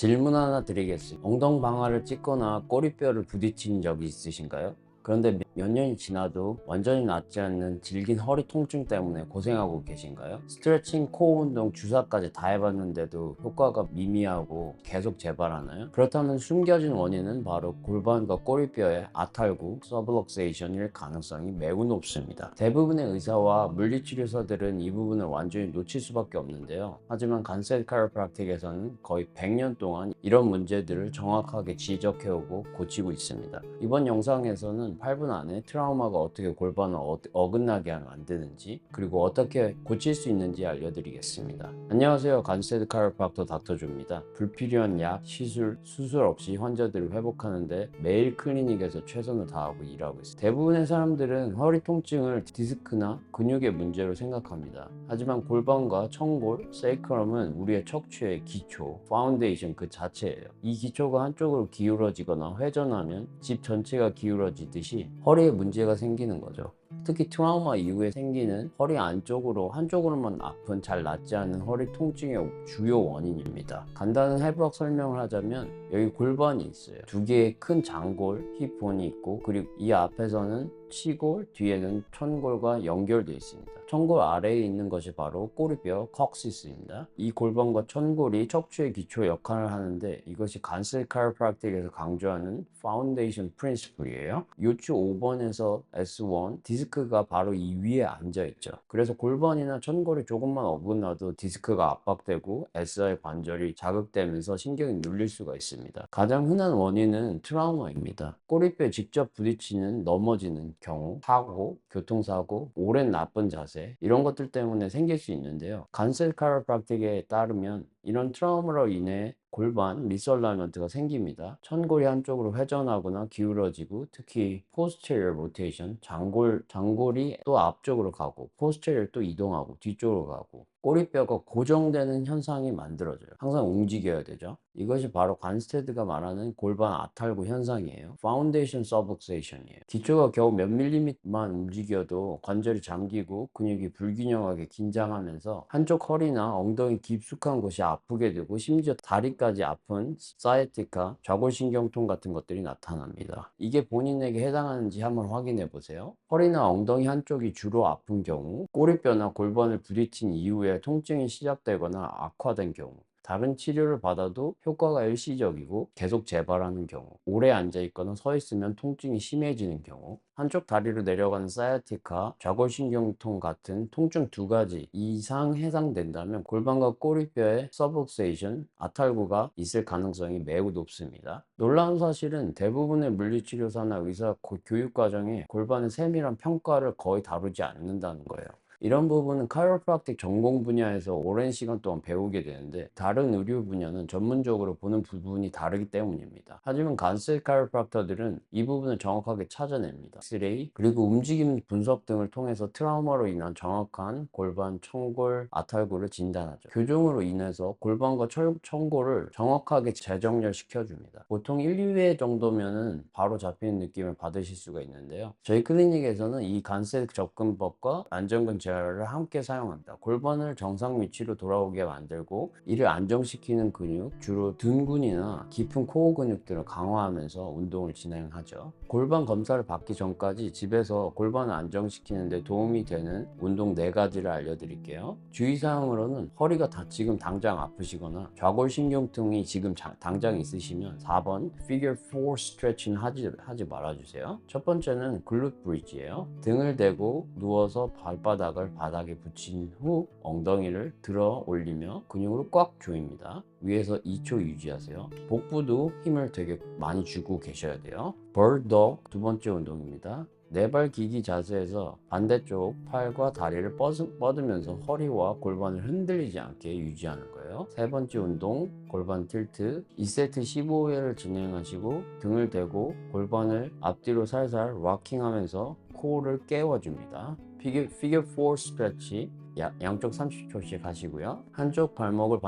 질문 하나 드리겠습니다. 엉덩방아를 찢거나 꼬리뼈를 부딪힌 적이 있으신가요? 그런데 몇 년이 지나도 완전히 낫지 않는 질긴 허리 통증 때문에 고생하고 계신가요? 스트레칭, 코어 운동, 주사까지 다 해봤는데도 효과가 미미하고 계속 재발하나요? 그렇다면 숨겨진 원인은 바로 골반과 꼬리뼈의 아탈구, 서블럭세이션일 가능성이 매우 높습니다. 대부분의 의사와 물리치료사들은 이 부분을 완전히 놓칠 수밖에 없는데요. 하지만 간셋 카이로프랙틱에서는 거의 100년 동안 이런 문제들을 정확하게 지적해오고 고치고 있습니다. 이번 영상에서는 8분 안에 트라우마가 어떻게 골반을 어긋나게 만드는지, 그리고 어떻게 고칠 수 있는지 알려드리겠습니다. 안녕하세요. 간세드 카이로프랙터 닥터조입니다. 불필요한 약, 시술, 수술 없이 환자들을 회복하는데 매일 클리닉에서 최선을 다하고 일하고 있습니다. 대부분의 사람들은 허리 통증을 디스크나 근육의 문제로 생각합니다. 하지만 골반과 청골, 세이크럼은 우리의 척추의 기초, 파운데이션 그 자체예요. 이 기초가 한쪽으로 기울어지거나 회전하면 집 전체가 기울어지듯이 허리에 문제가 생기는 거죠. 특히 트라우마 이후에 생기는 허리 한쪽으로만 아픈 잘 낫지 않은 허리 통증의 주요 원인입니다. 간단한 해부학 설명을 하자면 여기 골반이 있어요. 두 개의 큰 장골, 힙본이 있고, 그리고 이 앞에서는 치골, 뒤에는 천골과 연결되어 있습니다. 천골 아래에 있는 것이 바로 꼬리뼈 콕시스입니다. 이 골반과 천골이 척추의 기초 역할을 하는데, 이것이 간셋 카이로프랙틱에서 강조하는 파운데이션 프린시플이에요. 요추 5번에서 S1 디스크가 바로 이 위에 앉아 있죠. 그래서 골반이나 천골이 조금만 어긋나도 디스크가 압박되고 SI 관절이 자극되면서 신경이 눌릴 수가 있습니다. 가장 흔한 원인은 트라우마입니다. 꼬리뼈에 직접 부딪히는 넘어지는 경우, 사고, 교통사고, 오랜 나쁜 자세, 이런 것들 때문에 생길 수 있는데요. 간셋 카이로프랙틱에 따르면 이런 트라우마로 인해 골반 리설라이먼트가 생깁니다. 천골이 한쪽으로 회전하거나 기울어지고, 특히 posterior rotation, 장골이 또 앞쪽으로 가고, posterior 또 이동하고 뒤쪽으로 가고, 꼬리뼈가 고정되는 현상이 만들어져요. 항상 움직여야 되죠. 이것이 바로 관스테드가 말하는 골반 아탈구 현상이에요. 파운데이션 서브럭세이션이에요. 기초가 겨우 몇 밀리미터만 움직여도 관절이 잠기고 근육이 불균형하게 긴장하면서 한쪽 허리나 엉덩이 깊숙한 곳이 아프게 되고, 심지어 다리까지 아픈 사이아티카, 좌골신경통 같은 것들이 나타납니다. 이게 본인에게 해당하는지 한번 확인해 보세요. 허리나 엉덩이 한쪽이 주로 아픈 경우, 꼬리뼈나 골반을 부딪힌 이후에 통증이 시작되거나 악화된 경우, 다른 치료를 받아도 효과가 일시적이고 계속 재발하는 경우, 오래 앉아있거나 서있으면 통증이 심해지는 경우, 한쪽 다리로 내려가는 사이아티카, 좌골신경통 같은 통증 두 가지 이상 해당된다면 골반과 꼬리뼈의 서브럭세이션, 아탈구가 있을 가능성이 매우 높습니다. 놀라운 사실은 대부분의 물리치료사나 의사 교육과정에 골반의 세밀한 평가를 거의 다루지 않는다는 거예요. 이런 부분은 카이로프랙틱 전공 분야에서 오랜 시간 동안 배우게 되는데, 다른 의료 분야는 전문적으로 보는 부분이 다르기 때문입니다. 하지만 간셋 카이로프랙터들은 이 부분을 정확하게 찾아냅니다. 엑스레이, 그리고 움직임 분석 등을 통해서 트라우마로 인한 정확한 골반, 천골, 아탈구를 진단하죠. 교정으로 인해서 골반과 천골을 정확하게 재정렬시켜줍니다. 보통 1, 2회 정도면은 바로 잡히는 느낌을 받으실 수가 있는데요. 저희 클리닉에서는 이 간셋 접근법과 안정근 재활을 함께 사용합니다. 골반을 정상 위치로 돌아오게 만들고, 이를 안정시키는 근육, 주로 등근이나 깊은 코어 근육들을 강화하면서 운동을 진행하죠. 골반 검사를 받기 전까지 집에서 골반을 안정시키는 데 도움이 되는 운동 4가지를 알려드릴게요. 주의사항으로는 허리가 지금 당장 아프시거나 좌골신경통이 지금 당장 있으시면 4번 Figure 4 스트레칭 하지 말아주세요. 첫 번째는 글룻 브리지예요. 등을 대고 누워서 발바닥을 바닥에 붙인 후 엉덩이를 들어 올리며 근육을 꽉 조입니다. 위에서 2초 유지하세요. 복부도 힘을 되게 많이 주고 계셔야 돼요. 벌독 두 번째 운동입니다. 네발 기기 자세에서 반대쪽 팔과 다리를 뻗으면서 허리와 골반을 흔들리지 않게 유지하는 거예요. 세 번째 운동, 골반 틸트. 2세트 15회를 진행하시고 등을 대고 골반을 앞뒤로 살살 락킹하면서 코어를 깨워줍니다. 피겨 4 스트레치. 양쪽 30초씩 하시고요. 한쪽 발목을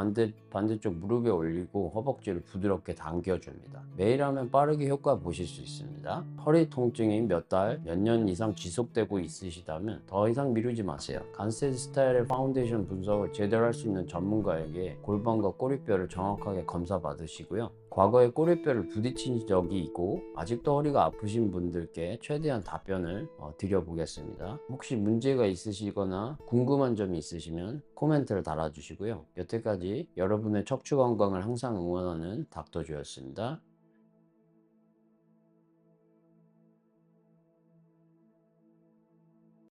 반대쪽 무릎에 올리고 허벅지를 부드럽게 당겨줍니다. 매일 하면 빠르게 효과 보실 수 있습니다. 허리 통증이 몇 달, 몇 년 이상 지속되고 있으시다면 더 이상 미루지 마세요. 간세드 스타일의 파운데이션 분석을 제대로 할 수 있는 전문가에게 골반과 꼬리뼈를 정확하게 검사 받으시고요. 과거에 꼬리뼈를 부딪힌 적이 있고 아직도 허리가 아프신 분들께 최대한 답변을 드려보겠습니다. 혹시 문제가 있으시거나 궁금한 점이 있으시면 코멘트를 달아주시고요. 여태까지 여러분의 척추 건강을 항상 응원하는 닥터주였습니다.